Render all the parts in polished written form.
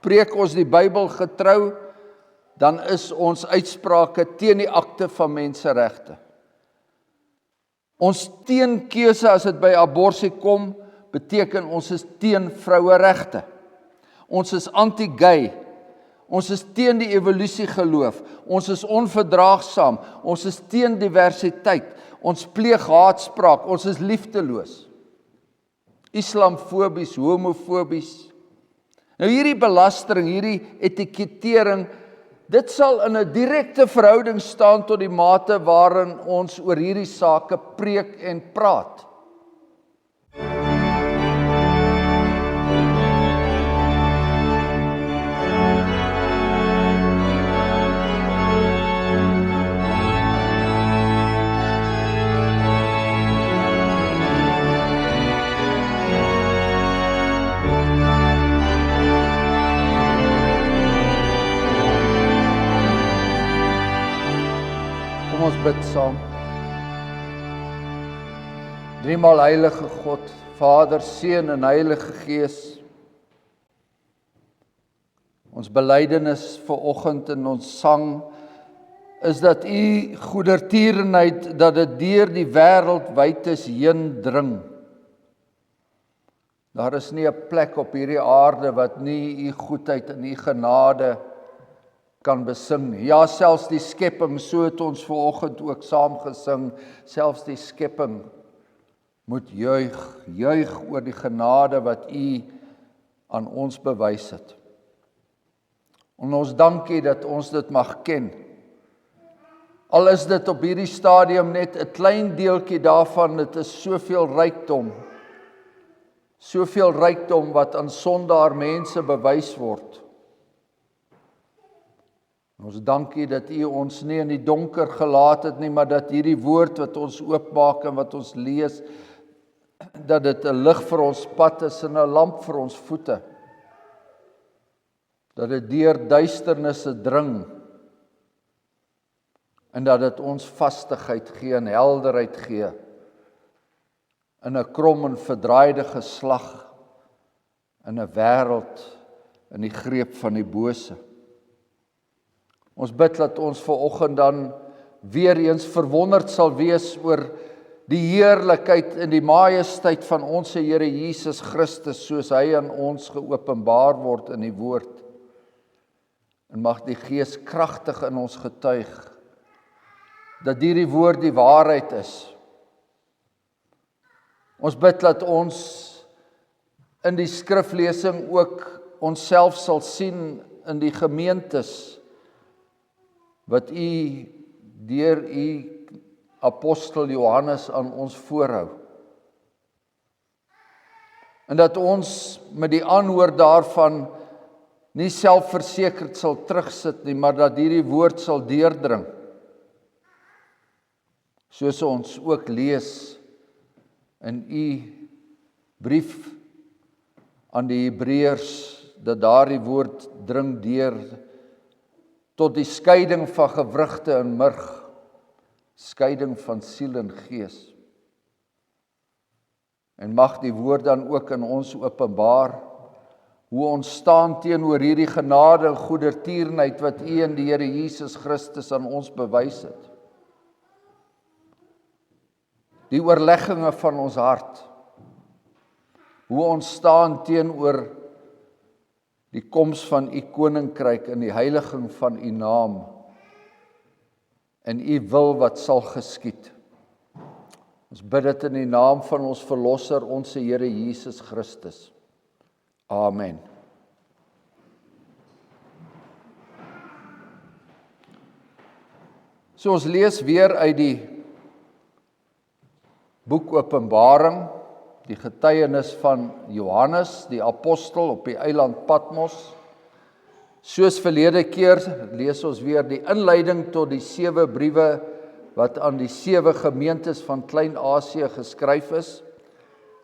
spreek ons die Bybel getrou, dan is ons uitsprake teen die akte van menseregte. Ons teenkeuse as dit by abortus kom, beteken ons is teen vroueregte. Ons is anti-gay. Ons is teen die evolusie-geloof. Ons is onverdraagsaam. Ons is teen diversiteit. Ons pleeg haatspraak. Ons is liefdeloos. Islamofobies, homofobies. Nou hierdie belastering, hierdie etikettering, dit sal in 'n direkte verhouding staan tot die mate waarin ons oor hierdie sake preek en praat. Ons bid saam. Driemaal heilige God, Vader, Seun en Heilige Gees. Ons belydenis vanoggend in ons sang is dat U goedertierenheid, dat dit deur die wêreldwytes heen dring. Daar is nie 'n plek op hierdie aarde wat nie U goedheid en U genade kan besing. Ja, selfs die skepping, so het ons vanoggend ook saam gesing, selfs die skepping moet juig oor die genade wat U aan ons bewys het. En ons dankie dat ons dit mag ken. Al is dit op hierdie stadium net 'n klein deeltjie daarvan, dit is soveel rykdom wat aan sondaar mense bewys word. Ons dankie dat U ons nie in die donker gelaat het nie, maar dat hierdie woord wat ons oopmaak en wat ons lees, dat dit 'n lig vir ons pad is en 'n lamp vir ons voete. Dat dit deur duisternisse dring en dat dit ons vastigheid gee en helderheid gee in 'n krom en verdraaide geslag, in 'n wêreld in die greep van die bose. Ons bid dat ons vanoggend dan weer eens verwonderd sal wees oor die heerlikheid en die majesteit van ons Here Jesus Christus, soos hy aan ons geopenbaar word in die woord. En mag die Gees kragtig in ons getuig dat hierdie woord die waarheid is. Ons bid dat ons in die skriflesing ook onsself sal sien in die gemeentes wat U deur U apostel Johannes aan ons voorhou. En dat ons met die aanhoor daarvan nie selfversekerd sal terugsit nie, maar dat hierdie woord sal deurdring. Soos ons ook lees in U brief aan die Hebreërs, dat daardie woord dring deur tot die skeiding van gewrigte en murg, skeiding van siel en gees. En mag die woord dan ook in ons openbaar, hoe ons staan teenoor hierdie genade en goedertierenheid wat U in die Here Jesus Christus aan ons bewys het. Die oorlegginge van ons hart, hoe ons staan teenoor die koms van U koninkryk en die heiliging van U naam en U wil wat sal geskied. Ons bid dit in die naam van ons Verlosser, ons Here Jesus Christus. Amen. So ons lees weer uit die boek Openbaring, die getuienis van Johannes, die apostel op die eiland Patmos. Soos verlede keer lees ons weer die inleiding tot die 7 briewe wat aan die 7 gemeentes van Klein-Asië geskryf is.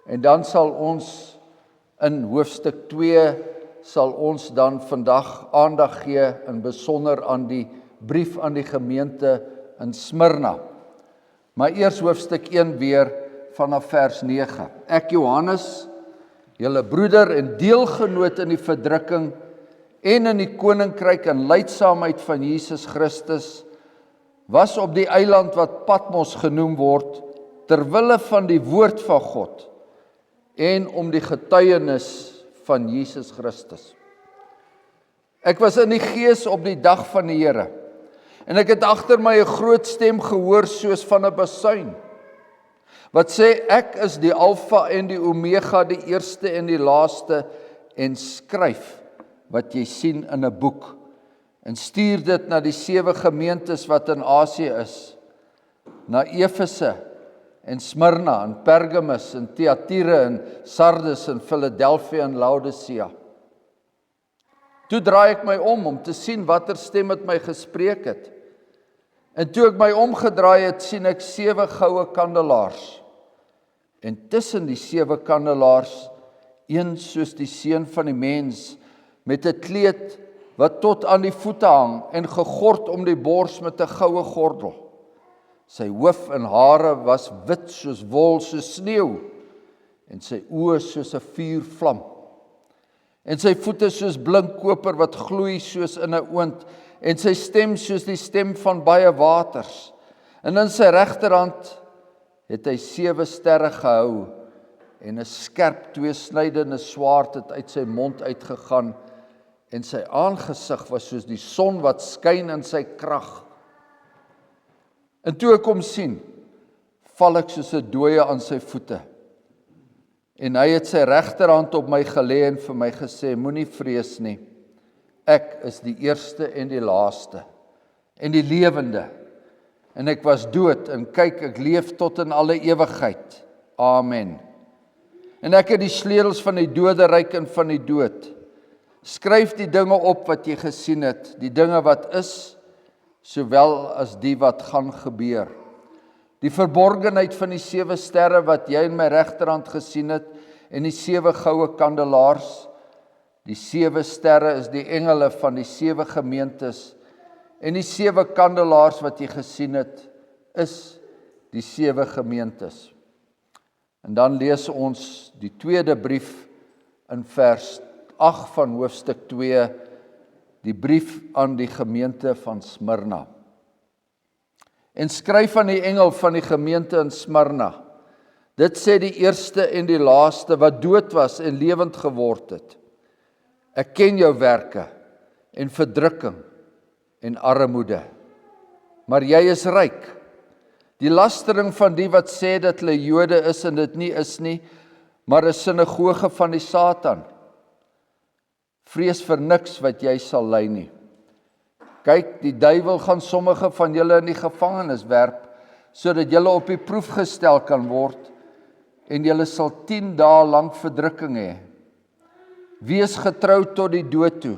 En dan sal ons in hoofstuk 2 sal ons dan vandag aandag gee in besonder aan die brief aan die gemeente in Smyrna. Maar eers hoofstuk 1 weer vanaf vers 9. Ek Johannes, julle broeder en deelgenoot in die verdrukking en in die koninkryk en lydsaamheid van Jesus Christus, was op die eiland wat Patmos genoem word, terwille van die woord van God en om die getuienis van Jesus Christus. Ek was in die gees op die dag van die Here, en ek het agter my 'n groot stem gehoor soos van 'n basuin, wat sê, ek is die Alfa en die Omega, die eerste en die laaste, en skryf wat jy sien in 'n boek, en stuur dit na die 7 gemeentes wat in Asië is, na Efese en Smyrna en Pergamus en Thyatira en Sardes en Philadelphia en Laodicea. Toe draai ek my om te sien watter stem met my gespreek het. En toe ek my omgedraai het, sien ek 7 goue kandelaars. En tussen die 7 kandelaars, een soos die seun van die mens, met 'n kleed wat tot aan die voete hang en gegord om die bors met 'n goue gordel. Sy hoof en hare was wit soos wol, soos sneeu, en sy oë soos 'n vuurvlam. En sy voete soos blink koper wat gloei soos in 'n oond, en sy stem soos die stem van baie waters. En in sy regterhand het hy 7 sterre gehou, en 'n skerp tweesnydende swaard het uit sy mond uitgegaan, en sy aangesig was soos die son wat skyn in sy krag. En toe ek hom sien, val ek soos 'n dooie aan sy voete. En hy het sy regterhand op my gelê en vir my gesê, moenie vrees nie. Ek is die eerste en die laaste, en die lewende. En ek was dood, en kyk, ek leef tot in alle ewigheid. Amen. En ek het die sleutels van die doderyk en van die dood. Skryf die dinge op wat jy gesien het, die dinge wat is, sowel as die wat gaan gebeur. Die verborgenheid van die 7 sterre wat jy in my regterhand gesien het, en die 7 goue kandelaars. Die 7 sterre is die engele van die 7 gemeentes, en die 7 kandelaars wat jy gesien het, is die 7 gemeentes. En dan lees ons die tweede brief in vers 8 van hoofstuk 2, die brief aan die gemeente van Smyrna. En skryf aan die engel van die gemeente in Smyrna. Dit sê die eerste en die laaste wat dood was en lewend geword het. Ek ken jou werke en verdrukking en armoede, maar jy is ryk. Die lastering van die wat sê dat hulle Jode is en dit nie is nie, maar 'n sinagoge van die Satan. Vrees vir niks wat jy sal ly nie. Kyk, die duiwel gaan sommige van julle in die gevangenis werp, sodat julle op die proef gestel kan word, en julle sal 10 dae lank verdrukking hê. Wees getrou tot die dood toe,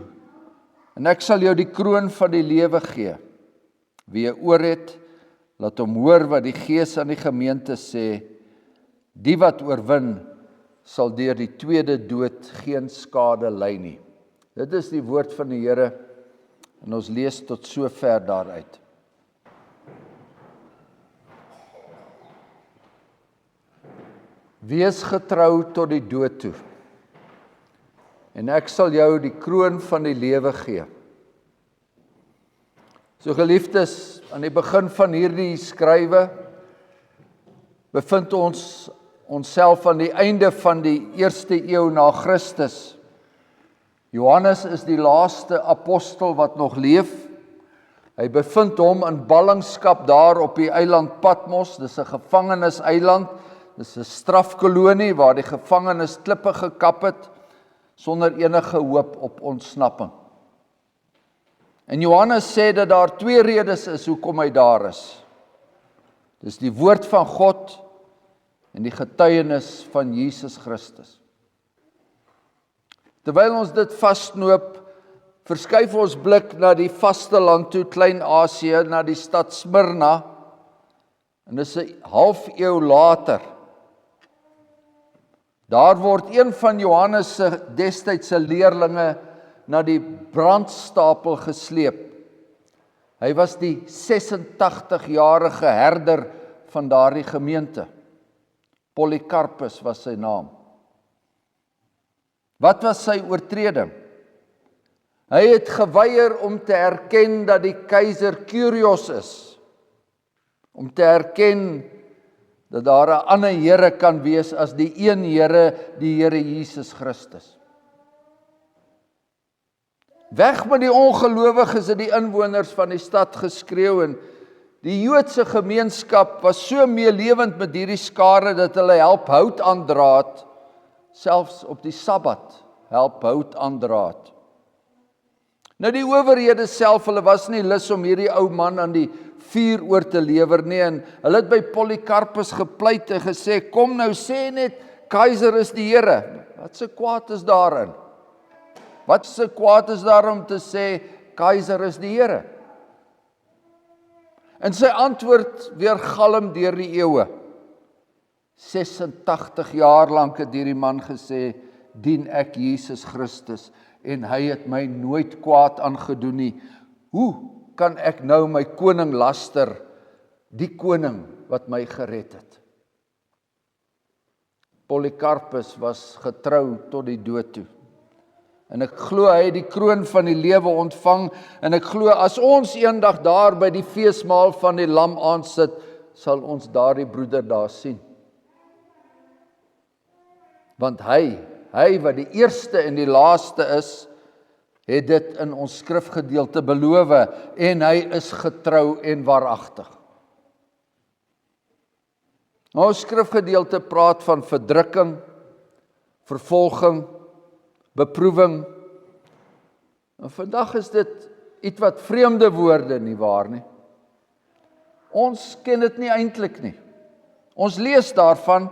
en ek sal jou die kroon van die lewe gee. Wie 'n oor het, laat hom hoor wat die Gees aan die gemeente sê. Die wat oorwin, sal deur die tweede dood geen skade ly nie. Dit is die woord van die Here, en ons lees tot sover daaruit. Wees getrou tot die dood toe, en ek sal jou die kroon van die lewe gee. So geliefdes, aan die begin van hierdie skrywe bevind ons onsself aan die einde van die 1ste eeu na Christus. Johannes is die laaste apostel wat nog leef. Hy bevind hom in ballingskap daar op die eiland Patmos. Dis 'n gevangeniseiland. Dis 'n strafkolonie waar die gevangenes klippe gekap het sonder enige hoop op ontsnapping. En Johannes sê dat daar 2 redes is hoekom hy daar is. Dis die woord van God en die getuienis van Jesus Christus. Terwyl ons dit vasknoop, verskuif ons blik na die vasteland toe, Klein-Asië, na die stad Smyrna, en dis 'n half-eeu later. Daar word een van Johannes se destydse leerlinge na die brandstapel gesleep. Hy was die 86-jarige herder van daardie gemeente. Polycarpus was sy naam. Wat was sy oortreding? Hy het geweier om te erken dat die keiser Kyrios is. Om te erken dat daar 'n ander Here kan wees as die een Here, die Here Jesus Christus. Weg met die ongelowiges, het die inwoners van die stad geskreeu, en die Joodse gemeenskap was so meelewend met hierdie skare dat hulle help hout aandra het, selfs op die Sabbat help hout aandra het. Nou die owerhede self, hulle was nie lus om hierdie ou man aan die vuur oor te lewer nie, en hulle het by Polycarpus gepleit en gesê, kom nou sê net, keiser is die Here. Wat se kwaad is daarin? Wat se kwaad is daar om te sê, keiser is die Here? En sy antwoord weergalm deur die eeue. 86 jaar lank het hierdie man gesê, dien ek Jesus Christus, en hy het my nooit kwaad aangedoen nie. Hoe kan ek nou my koning laster, die koning wat my gered het? Polycarpus was getrou tot die dood toe. En ek glo hy het die kroon van die lewe ontvang, en ek glo as ons eendag daar by die feesmaal van die lam aansit, sal ons daardie broeder daar sien. Want hy wat die eerste en die laaste is, het dit in ons skrifgedeelte beloof, en hy is getrou en waaragtig. Ons skrifgedeelte praat van verdrukking, vervolging, beproewing. En vandag is dit iets wat vreemde woorde, nie waar nie? Ons ken dit nie eintlik nie. Ons lees daarvan,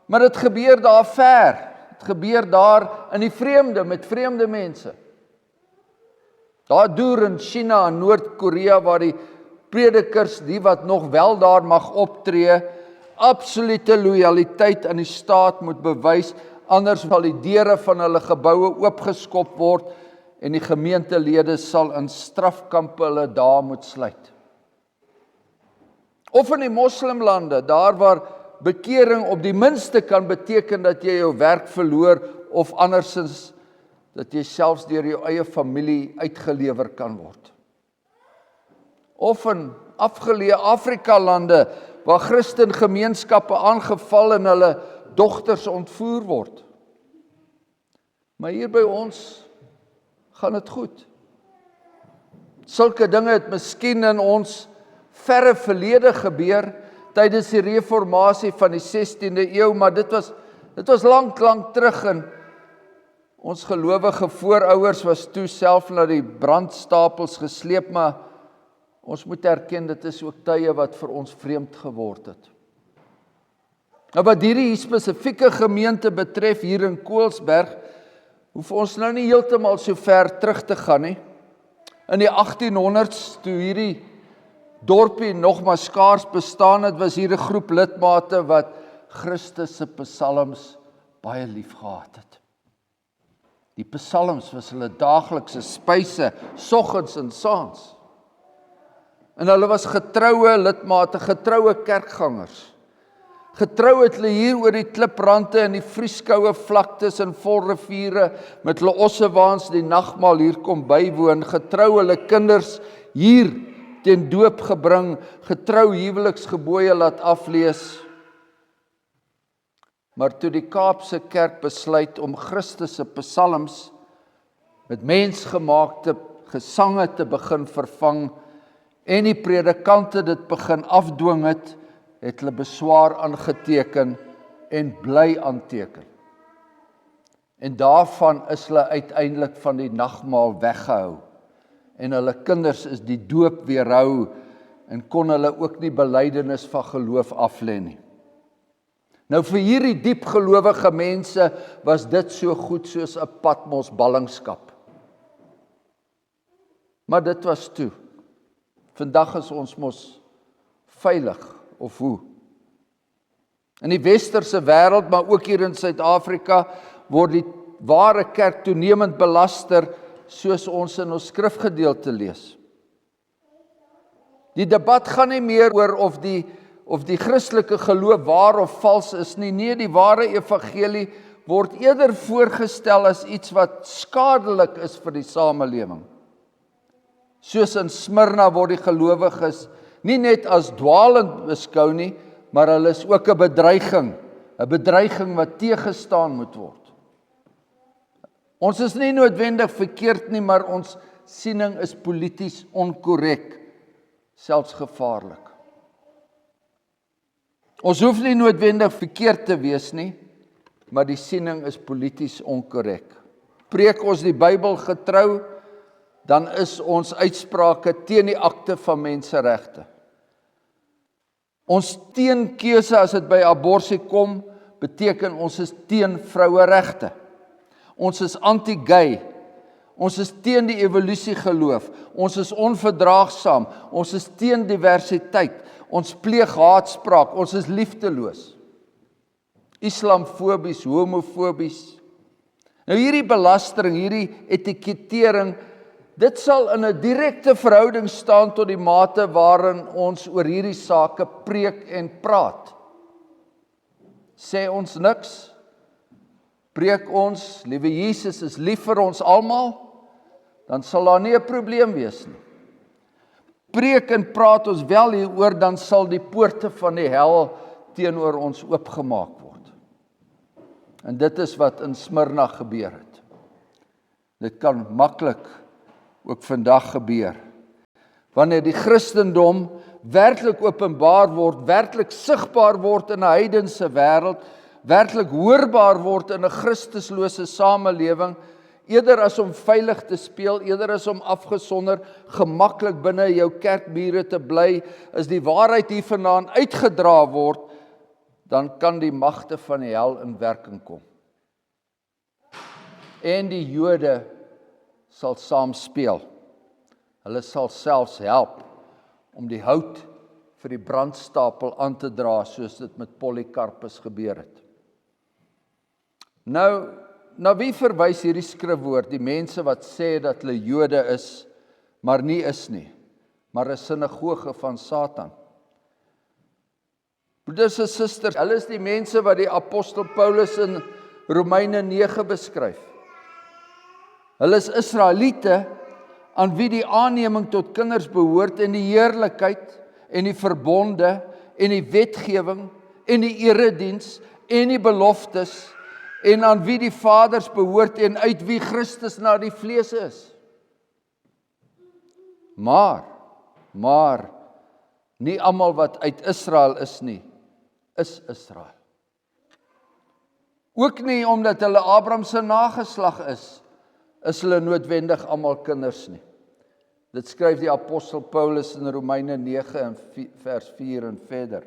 maar dit gebeur daar ver. Dit gebeur daar in die vreemde, met vreemde mense. Daar deur in China en Noord-Korea, waar die predikers, die wat nog wel daar mag optree, absolute lojaliteit aan die staat moet bewys, anders sal die deure van hulle geboue oopgeskop word en die gemeentelede sal in strafkampe hulle daar moet sluit. Of in die moslimlande, daar waar bekering op die minste kan beteken dat jy jou werk verloor of andersins dat jy selfs deur jou eie familie uitgelewer kan word. Of in afgeleë Afrika lande waar Christen gemeenskappe aangeval en hulle dogters ontvoer word. Maar hier by ons gaan dit goed. Sulke dinge het miskien in ons verre verlede gebeur tydens die reformatie van die 16de eeu, maar dit was lank terug, en ons gelowige voorouers was toe self na die brandstapels gesleep, maar ons moet erken, dit is ook tye wat vir ons vreemd geword het. Nou wat hierdie spesifieke gemeente betref hier in Koelsberg, hoef ons nou nie heeltemal so ver terug te gaan nie. In die 1800s, toe hierdie dorpie nog maar skaars bestaan het, was hier 'n groep lidmate wat Christus se psalms baie lief gehad het. Die psalms was hulle daaglikse spyse, soggens en saans. En hulle was getroue lidmate, getroue kerkgangers. Getrou het hulle hier oor die kliprande en die vrieskoue vlaktes en vol riviere met hulle ossewaans die nagmaal hier kom bywoon. Getrou hulle kinders hier ten doop gebring, getrou huweliksgebooie laat aflees. Maar toe die Kaapse Kerk besluit om Christus se psalms met mensgemaakte gesange te begin vervang en die predikante dit begin afdwing het hulle beswaar aangeteken en bly aanteken. En daarvan is hulle uiteindelik van die nagmaal weggehou. En hulle kinders is die doop weerhou en kon hulle ook nie belydenis van geloof aflê nie. Nou vir hierdie diep gelowige mense was dit so goed soos 'n Patmos ballingskap. Maar dit was toe. Vandag is ons mos veilig, of hoe? In die westerse wêreld, maar ook hier in Suid-Afrika, word die ware kerk toenemend belaster, soos ons in ons skrifgedeelte lees. Die debat gaan nie meer oor of die Christelike geloof waar of vals is nie. Nee, die ware evangelie word eerder voorgestel as iets wat skadelik is vir die samelewing. Soos in Smyrna word die gelowiges nie net as dwaalend beskou nie, maar hulle is ook 'n bedreiging wat teëgestaan moet word. Ons is nie noodwendig verkeerd nie, maar ons siening is polities onkorrek, selfs gevaarlik. Ons hoef nie noodwendig verkeerd te wees nie, maar die siening is polities onkorrek. Preek ons die Bybel getrou, dan is ons uitsprake teen die akte van menseregte. Ons teenkeuse as dit by abortus kom, beteken ons is teen vroueregte. Ons is anti-gay. Ons is teen die evolusie geloof. Ons is onverdraagsaam. Ons is teen diversiteit. Ons pleeg haatspraak. Ons is liefdeloos. Islamofobies, homofobies. Nou hierdie belastering, hierdie etikettering, dit sal in 'n direkte verhouding staan tot die mate waarin ons oor hierdie sake preek en praat. Sê ons niks? Preek ons, liewe Jesus is lief vir ons almal, dan sal daar nie 'n probleem wees nie. Preek en praat ons wel hieroor, dan sal die poorte van die hel teenoor ons oopgemaak word. En dit is wat in Smyrna gebeur het. Dit kan maklik ook vandag gebeur. Wanneer die Christendom werklik openbaar word, werklik sigbaar word in 'n heidense wêreld, werklik hoorbaar word in 'n Christuslose samelewing, eerder as om veilig te speel, eerder as om afgesonder, gemaklik binne jou kerkmure te bly, as die waarheid hiervandaan uitgedra word, dan kan die magte van die hel in werking kom. En die Jode sal saam speel. Hulle sal selfs help om die hout vir die brandstapel aan te dra, soos dit met Polycarpus gebeur het. Nou, na wie verwys hierdie skrifwoord? Die mense wat sê dat hulle Jode is, maar nie is nie, maar 'n sinagoge van Satan. Broeders en susters, hulle is die mense wat die apostel Paulus in Romeine 9 beskryf. Hulle is Israeliete aan wie die aanneming tot kinders behoort en die heerlikheid en die verbonde en die wetgewing en die erediens en die beloftes en aan wie die vaders behoort en uit wie Christus na die vlees is. Maar nie almal wat uit Israel is nie, is Israel. Ook nie omdat hulle Abraham se nageslag is hulle noodwendig almal kinders nie. Dit skryf die apostel Paulus in Romeine 9 en vers 4 en verder.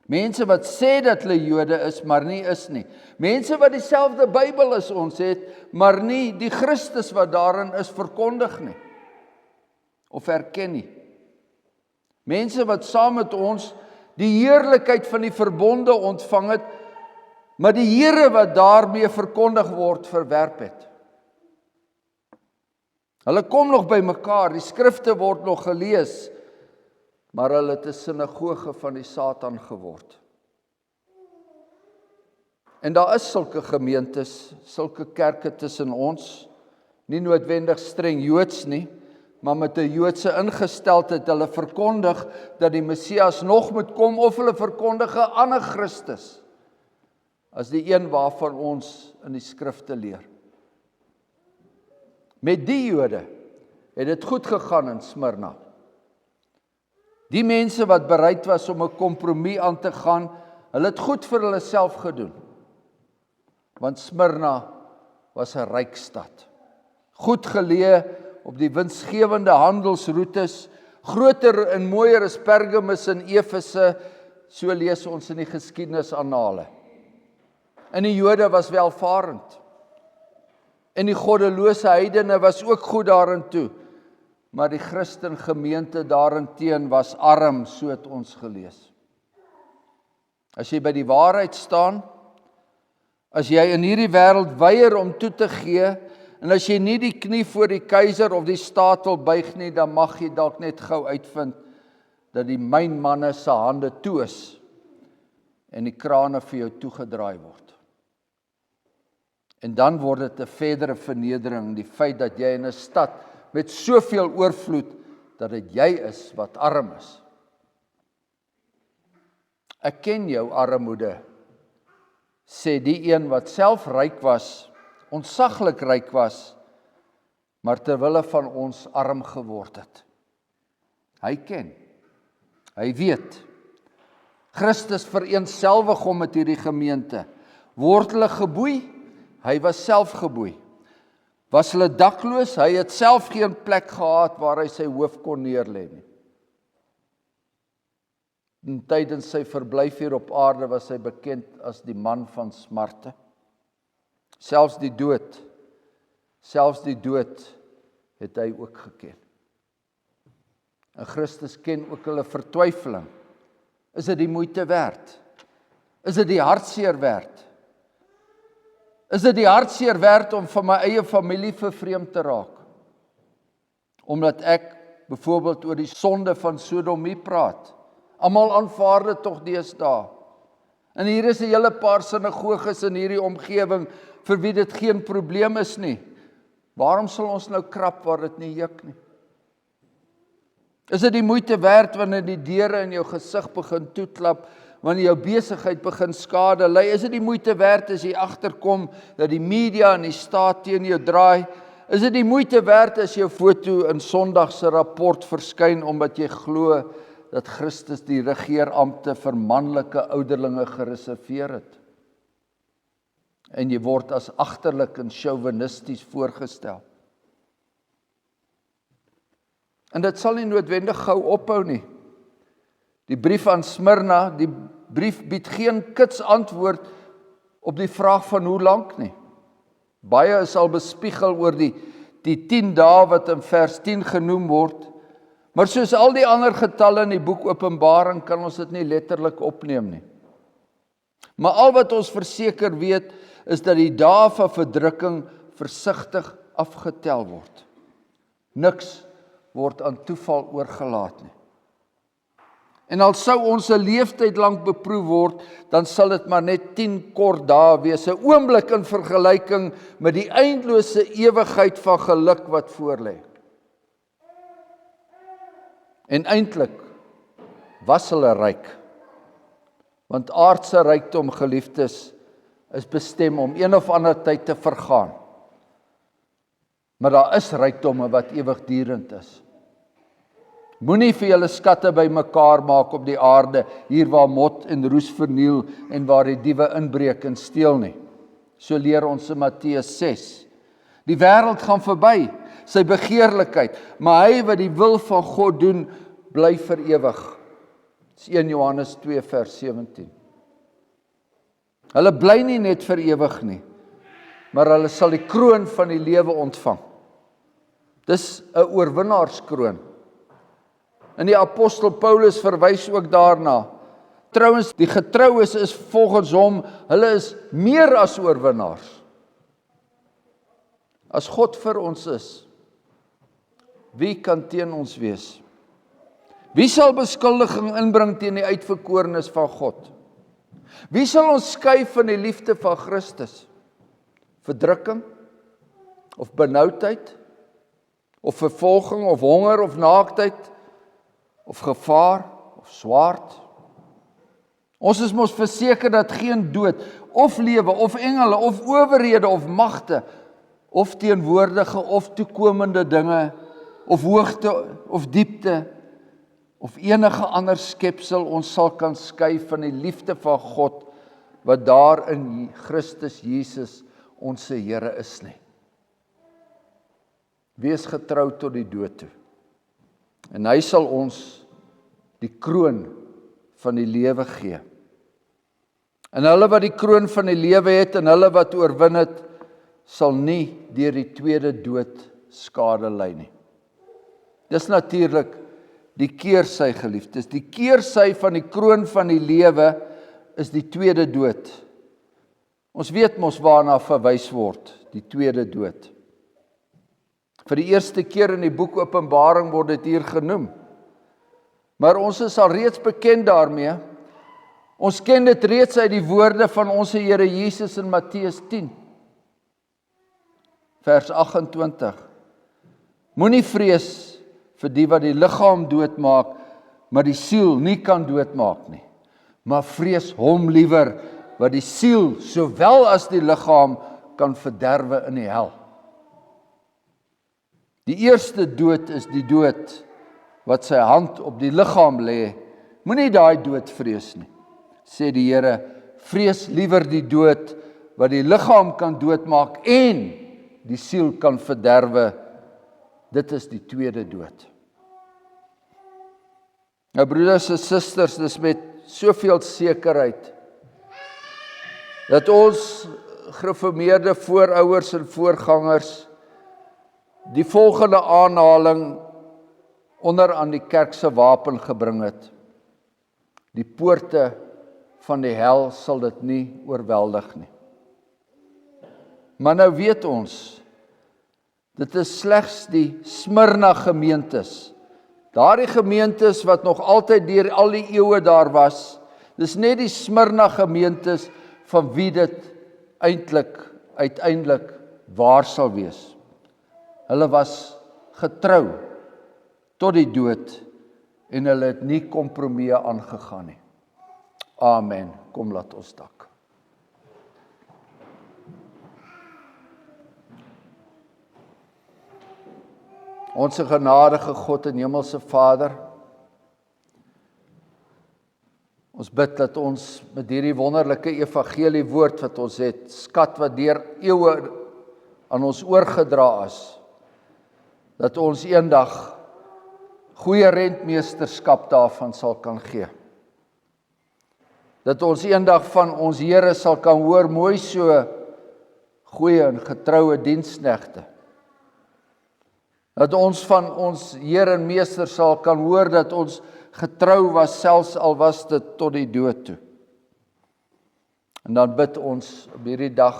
Mense wat sê dat hulle Jode is, maar nie is nie. Mense wat dieselfde Bybel as ons het, maar nie die Christus wat daarin is verkondig nie, of erken nie. Mense wat saam met ons die heerlikheid van die verbonde ontvang het, maar die Here wat daarmee verkondig word, verwerp het. Hulle kom nog by mekaar, die skrifte word nog gelees, maar hulle het 'n sinagoge van die Satan geword. En daar is sulke gemeentes, sulke kerke tussen ons, nie noodwendig streng Joods nie, maar met 'n Joodse ingesteldheid. Hulle verkondig dat die Messias nog moet kom, of hulle verkondig 'n ander Christus as die een waarvan ons in die skrifte leer. Met die Jode het dit goed gegaan in Smyrna. Die mense wat bereid was om 'n kompromie aan te gaan, hulle het goed vir hulle self gedoen. Want Smyrna was 'n ryk stad. Goed geleë op die winsgewende handelsroetes, groter en mooier as Pergamus en Efese, so lees ons in die geskiedenisannale. En die Jode was welvarend. En die goddelose heidene was ook goed daarin toe. Maar die Christen gemeente daarenteen was arm, so het ons gelees. As jy by die waarheid staan, as jy in hierdie wêreld weier om toe te gee, en as jy nie die knie voor die keiser of die staat wil buig nie, dan mag jy dalk net gou uitvind dat die mynmanne se hande toe is en die krane vir jou toegedraai word. En dan word dit 'n verdere vernedering, die feit dat jy in 'n stad met soveel oorvloed, dat dit jy is wat arm is. Ek ken jou armoede, sê die een wat self ryk was, ontsaglik ryk was, maar terwille van ons arm geword het. Hy ken, hy weet. Christus vereenselwig hom met hierdie gemeente. Word hulle geboei? Hy was self geboei. Was hulle dakloos? Hy het self geen plek gehad waar hy sy hoof kon neerlê nie. En tydens sy verblyf hier op aarde was hy bekend as die man van smarte. Selfs die dood het hy ook geken. En Christus ken ook hulle vertwyfeling. Is dit die moeite werd? Is dit die hartseer werd? Is dit die hartseer werd om van my eie familie vervreemd te raak? Omdat ek byvoorbeeld oor die sonde van sodomie praat. Almal aanvaar dit tog deesdae. En hier is 'n hele paar sinagoges in hierdie omgewing vir wie dit geen probleem is nie. Waarom sal ons nou krap waar dit nie juk nie? Is dit die moeite werd wanneer die deure in jou gesig begin toeklap, wanneer jou besigheid begin skade ly? Is dit die moeite werd as jy agterkom dat die media en die staat teen jou draai? Is dit die moeite werd as jou foto in Sondag se rapport verskyn omdat jy glo dat Christus die regeerampte vir manlike ouderlinge gereserveer het? En jy word as agterlik en chauvinisties voorgestel. En dit sal nie noodwendig gou ophou nie. Die brief aan Smyrna, die brief bied geen kits antwoord op die vraag van hoe lank nie. Baie is al bespiegel oor die 10 dae wat in vers 10 genoem word, maar soos al die ander getalle in die boek Openbaring kan ons dit nie letterlik opneem nie. Maar al wat ons verseker weet, is dat die dae van verdrukking versigtig afgetel word. Niks word aan toeval oorgelaat nie. En al sou ons 'n leeftyd lank beproef word, dan sal dit maar net 10 kort dae wees, 'n oomblik in vergelyking met die eindelose ewigheid van geluk wat voorlê. En eintlik was hulle ryk, want aardse rykdom, geliefdes, is bestem om een of ander tyd te vergaan. Maar daar is rykdomme wat ewigdurend is. Moenie vir julle skatte bymekaar maak op die aarde, hier waar mot en roes verniel en waar die diewe inbreek en steel nie. So leer ons in Matteus 6. Die wêreld gaan verby, sy begeerlikheid, maar hy wat die wil van God doen, bly vir ewig. Dis 1 Johannes 2 vers 17. Hulle bly nie net vir ewig nie, maar hulle sal die kroon van die lewe ontvang. Dis 'n oorwinnaarskroon. En die apostel Paulus verwys ook daarna. Trouwens, die getroues is volgens hom, hulle is meer as oorwinnaars. As God vir ons is, wie kan teen ons wees? Wie sal beskuldiging inbring teen die uitverkorenes van God? Wie sal ons skei van die liefde van Christus? Verdrukking? Of benoudheid? Of vervolging? Of honger? Of naaktheid? Of gevaar? Of swaard? Ons is mos verseker dat geen dood, of lewe, of engele, of owerhede, of magte, of teenwoordige, of toekomende dinge, of hoogte, of diepte, of enige ander skepsel ons sal kan skei van die liefde van God, wat daar in Christus Jesus, ons Here is nie. Wees getrou tot die dood toe. En hy sal ons die kroon van die lewe gee. En hulle wat die kroon van die lewe het en hulle wat oorwin het, sal nie deur die tweede dood skade ly nie. Dis natuurlik die keersy, geliefdes. Die keersy van die kroon van die lewe is die tweede dood. Ons weet mos waarna verwys word, die tweede dood. Vir die eerste keer in die boek Openbaring word dit hier genoem. Maar ons is al reeds bekend daarmee. Ons ken dit reeds uit die woorde van ons Here Jesus in Matteus 10. vers 28. Moenie vrees vir die wat die liggaam doodmaak, maar die siel nie kan doodmaak nie. Maar vrees hom liewer wat die siel sowel as die liggaam kan verderwe in die hel. Die eerste dood is die dood wat sy hand op die liggaam lê. Moenie daai dood vrees nie, sê die Here. Vrees liewer die dood wat die liggaam kan doodmaak en die siel kan verderwe. Dit is die tweede dood. Nou broeders en susters, dis met soveel sekerheid dat ons gereformeerde voorouers en voorgangers die volgende aanhaling onder aan die kerk se wapen gebring het. Die poorte van die hel sal dit nie oorweldig nie. Maar nou weet ons, dit is slegs die Smyrna gemeentes. Daardie gemeentes wat nog altyd deur al die eeue daar was, dis net die Smyrna gemeentes van wie dit uiteindelik waar sal wees. Hulle was getrou tot die dood en hulle het nie kompromie aangegaan nie. Amen. Kom laat ons dak. Onse genadige God en hemelse Vader, ons bid dat ons met hierdie wonderlike evangelie woord wat ons het, skat wat deur eeue aan ons oorgedra is, dat ons eendag goeie rentmeesterskap daarvan sal kan gee. Dat ons eendag van ons Here sal kan hoor, mooi so, goeie en getroue diensknegte. Dat ons van ons Here en Meester sal kan hoor dat ons getrou was, selfs al was dit tot die dood toe. En dan bid ons op hierdie dag,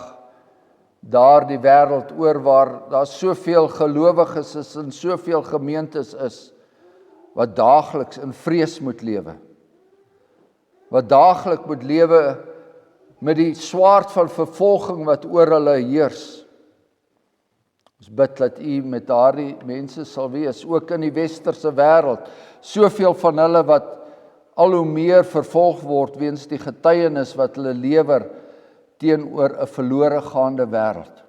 daar die wêreld oor waar daar soveel gelowiges is en soveel gemeentes is, wat daagliks in vrees moet lewe. Wat daagliks moet lewe met die swaard van vervolging wat oor hulle heers. Ons bid dat U met daardie mense sal wees, ook in die westerse wêreld, soveel van hulle wat al hoe meer vervolg word weens die getuienis wat hulle lewer teenoor 'n verlore gaande wêreld.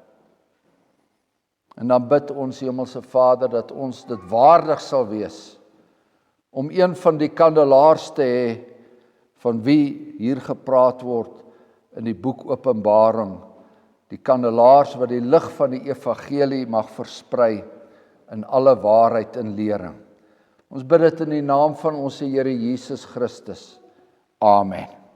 En dan bid ons Hemelse Vader dat ons dit waardig sal wees om een van die kandelaars te hê van wie hier gepraat word in die boek Openbaring, die kandelaars wat die lig van die evangelie mag versprei in alle waarheid en lering. Ons bid dit in die naam van ons Here Jesus Christus. Amen.